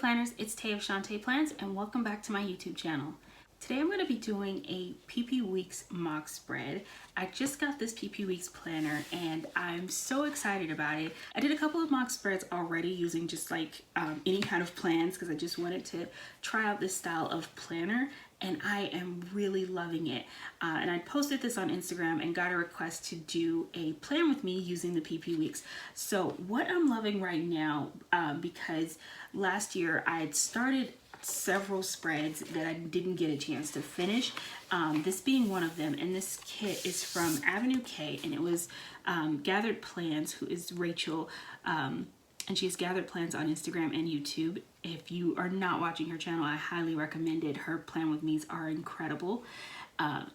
planners, it's Tay of ShawntePlans and welcome back to my YouTube channel. Today I'm going to be doing a PP Weeks mock spread. I just got this PP Weeks planner and I'm so excited about it. I did a couple of mock spreads already using just like any kind of plans because I just wanted to try out this style of planner, and I am really loving it. And I posted this on Instagram and got a request to do a plan with me using the PP Weeks. So what I'm loving right now, because last year I had started several spreads that I didn't get a chance to finish, this being one of them. And this kit is from Avenue K, and it was Gathered Plans, who is Rachel, and she's Gathered Plans on Instagram and YouTube. If you are not watching her channel, I highly recommend it. Her plan with me's are incredible.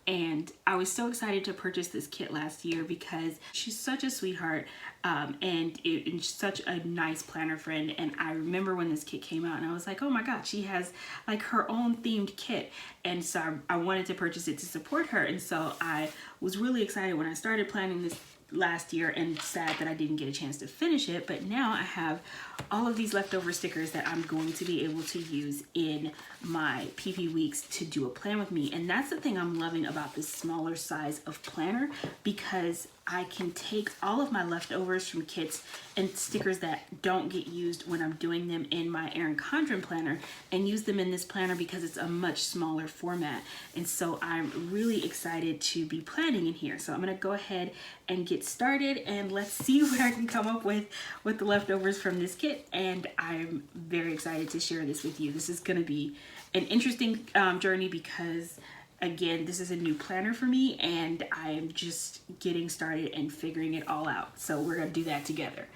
And I was so excited to purchase this kit last year because she's such a sweetheart, and such a nice planner friend. And I remember when this kit came out and I was like, oh my god, she has like her own themed kit. And so I wanted to purchase it to support her. And so I was really excited when I started planning this last year, and sad that I didn't get a chance to finish it. But now I have all of these leftover stickers that I'm going to be able to use in my PP Weeks to do a plan with me. And that's the thing I'm loving about this smaller size of planner, because I can take all of my leftovers from kits and stickers that don't get used when I'm doing them in my Erin Condren planner and use them in this planner because it's a much smaller format. And so I'm really excited to be planning in here. So I'm going to go ahead and get started, and let's see what I can come up with the leftovers from this kit. And I'm very excited to share this with you. This is going to be an interesting journey because, again, this is a new planner for me and I'm just getting started and figuring it all out. So we're going to do that together.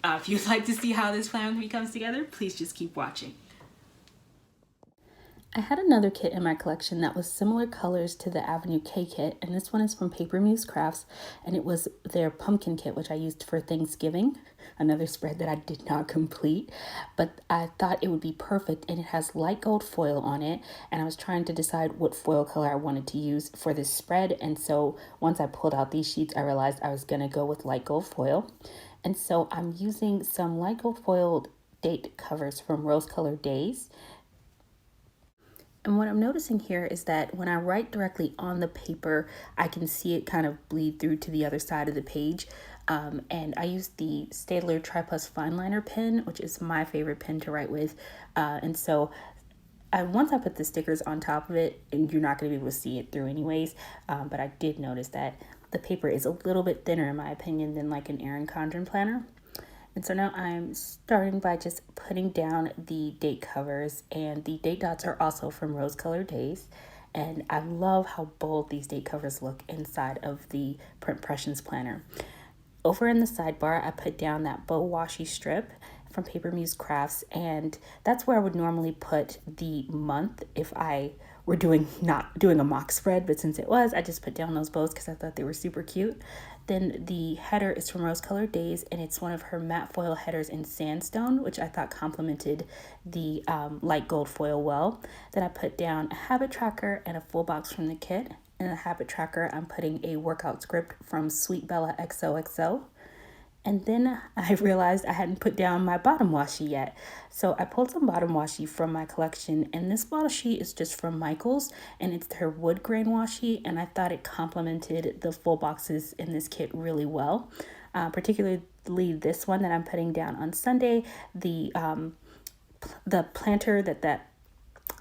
If you'd like to see how this plan with me comes together, please just keep watching. I had another kit in my collection that was similar colors to the Avenue K kit, and this one is from Paper Muse Crafts, and it was their pumpkin kit, which I used for Thanksgiving, another spread that I did not complete, but I thought it would be perfect. And it has light gold foil on it, and I was trying to decide what foil color I wanted to use for this spread. And so once I pulled out these sheets, I realized I was going to go with light gold foil. And so I'm using some light gold foiled date covers from Rose Colored Days. And what I'm noticing here is that when I write directly on the paper, I can see it kind of bleed through to the other side of the page. And I use the Staedtler Tri-Plus Fine Liner pen, which is my favorite pen to write with. And so once I put the stickers on top of it, and you're not going to be able to see it through anyways, but I did notice that the paper is a little bit thinner, in my opinion, than like an Erin Condren planner. And so now I'm starting by just putting down the date covers, and the date dots are also from Rose Colored Days. And I love how bold these date covers look inside of the Print Pressions planner. Over in the sidebar, I put down that bow washi strip from Paper Muse Crafts, and that's where I would normally put the month if I were not doing a mock spread, but since it was, I just put down those bows because I thought they were super cute. Then the header is from Rose Colored Days, and it's one of her matte foil headers in sandstone, which I thought complemented the light gold foil well. Then I put down a habit tracker and a full box from the kit. In the habit tracker, I'm putting a workout script from Sweet Bella XOXO. And then I realized I hadn't put down my bottom washi yet. So I pulled some bottom washi from my collection, and this washi is just from Michaels, and it's her wood grain washi, and I thought it complemented the full boxes in this kit really well. Particularly this one that I'm putting down on Sunday, the planter that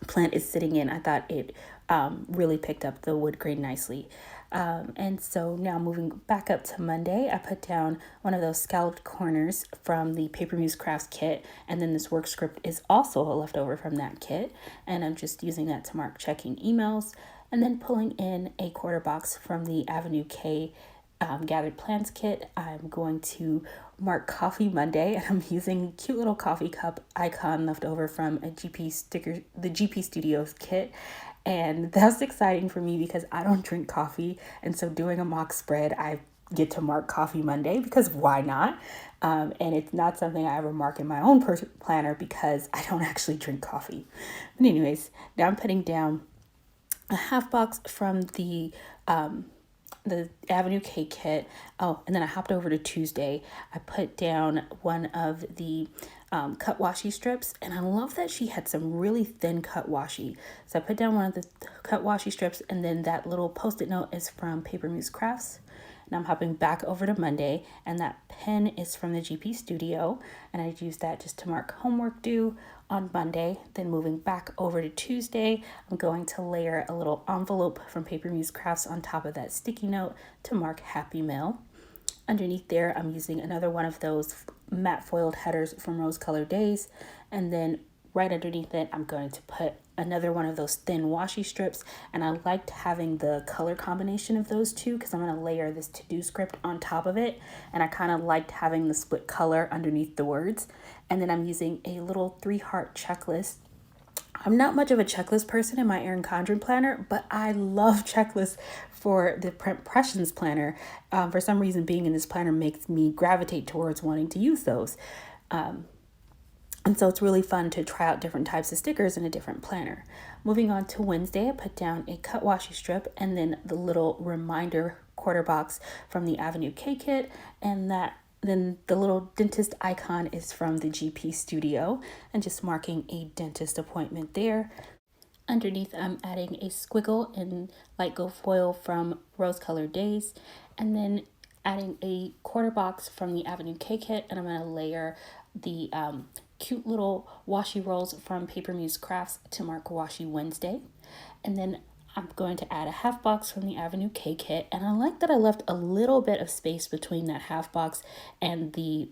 plant is sitting in, I thought it really picked up the wood grain nicely. And so now moving back up to Monday, I put down one of those scalloped corners from the Paper Muse Crafts kit, and then this work script is also a leftover from that kit, and I'm just using that to mark checking emails, and then pulling in a quarter box from the Avenue K Gathered Plans kit. I'm going to mark Coffee Monday, and I'm using a cute little coffee cup icon left over from the GP Studios kit. And that's exciting for me because I don't drink coffee, and so doing a mock spread, I get to mark Coffee Monday because why not? And it's not something I ever mark in my own planner because I don't actually drink coffee. But anyways, now I'm putting down a half box from the the Avenue K kit. Oh, and then I hopped over to Tuesday. I put down one of the cut washi strips, and I love that she had some really thin cut washi. So I put down one of the cut washi strips, and then that little post-it note is from Paper Muse Crafts. And I'm hopping back over to Monday, and that pen is from the GP Studio, and I used that just to mark homework due on Monday. Then moving back over to Tuesday, I'm going to layer a little envelope from Paper Muse Crafts on top of that sticky note to mark Happy Mail. Underneath there, I'm using another one of those matte foiled headers from Rose Colored Days, and then right underneath it, I'm going to put another one of those thin washi strips, and I liked having the color combination of those two because I'm going to layer this to-do script on top of it, and I kind of liked having the split color underneath the words. And then I'm using a little 3-heart checklist. I'm not much of a checklist person in my Erin Condren planner, but I love checklists for the Print Pression planner. For some reason, being in this planner makes me gravitate towards wanting to use those. And so it's really fun to try out different types of stickers in a different planner. Moving on to Wednesday, I put down a cut washi strip and then the little reminder quarter box from the Avenue K kit, and then the little dentist icon is from the GP Studio, and just marking a dentist appointment there. Underneath, I'm adding a squiggle in light gold foil from Rose Colored Days, and then adding a quarter box from the Avenue K kit, and I'm going to layer the cute little washi rolls from Paper Muse Crafts to mark Washi Wednesday. And then I'm going to add a half box from the Avenue K kit, and I like that I left a little bit of space between that half box and the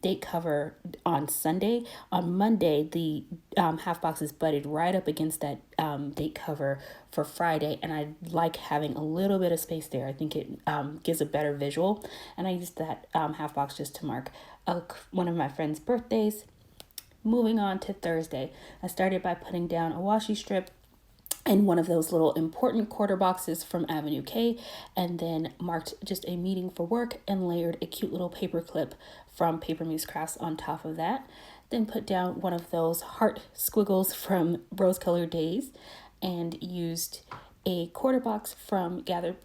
date cover on Sunday. On Monday, the half box is butted right up against that date cover for Friday, and I like having a little bit of space there. I think it gives a better visual, and I used that half box just to mark one of my friend's birthdays. Moving on to Thursday, I started by putting down a washi strip in one of those little important quarter boxes from Avenue K, and then marked just a meeting for work and layered a cute little paper clip from Paper Muse Crafts on top of that. Then put down one of those heart squiggles from Rose Colored Days and used a quarter box from Gathered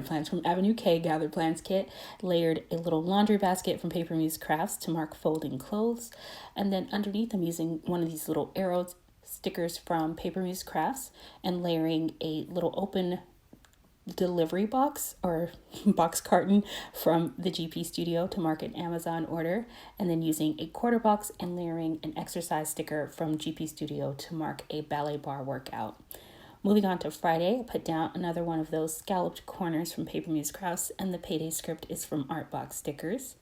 Plans from Avenue K Gathered Plans kit, layered a little laundry basket from Paper Muse Crafts to mark folding clothes, and then underneath I'm using one of these little arrows stickers from Paper Muse Crafts and layering a little open delivery box or box carton from the GP Studio to mark an Amazon order, and then using a quarter box and layering an exercise sticker from GP Studio to mark a ballet bar workout. Moving on to Friday, I put down another one of those scalloped corners from Paper Muse Crafts, and the payday script is from Artbox Stickers.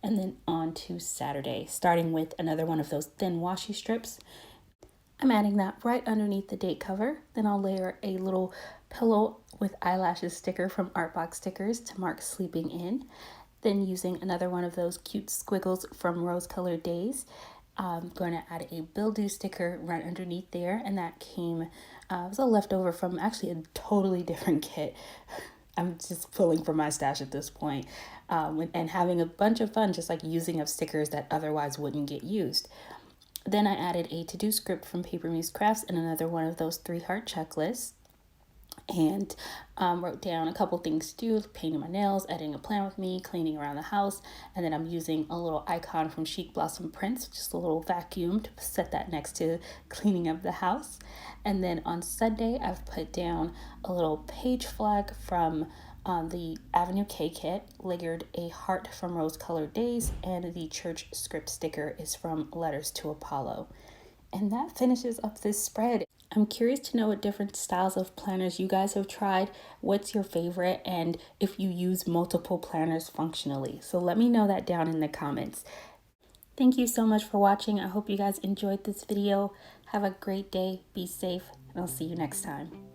And then on to Saturday, starting with another one of those thin washi strips. I'm adding that right underneath the date cover. Then I'll layer a little pillow with eyelashes sticker from Artbox Stickers to mark sleeping in. Then using another one of those cute squiggles from Rose Colored Days, I'm going to add a Bill Do sticker right underneath there, and that came, it was a leftover from actually a totally different kit. I'm just pulling from my stash at this point, and having a bunch of fun just like using up stickers that otherwise wouldn't get used. Then I added a to-do script from Paper Muse Crafts and another one of those 3-heart checklists, and wrote down a couple things to do: painting my nails, editing a plan with me, cleaning around the house, and then I'm using a little icon from Chic Blossom Prints, just a little vacuum, to set that next to cleaning up the house. And then on Sunday, I've put down a little page flag from the Avenue K kit, layered a heart from Rose Colored Days, and the church script sticker is from Letters to Apollo. And that finishes up this spread. I'm curious to know what different styles of planners you guys have tried, what's your favorite, and if you use multiple planners functionally. So let me know that down in the comments. Thank you so much for watching. I hope you guys enjoyed this video. Have a great day, be safe, and I'll see you next time.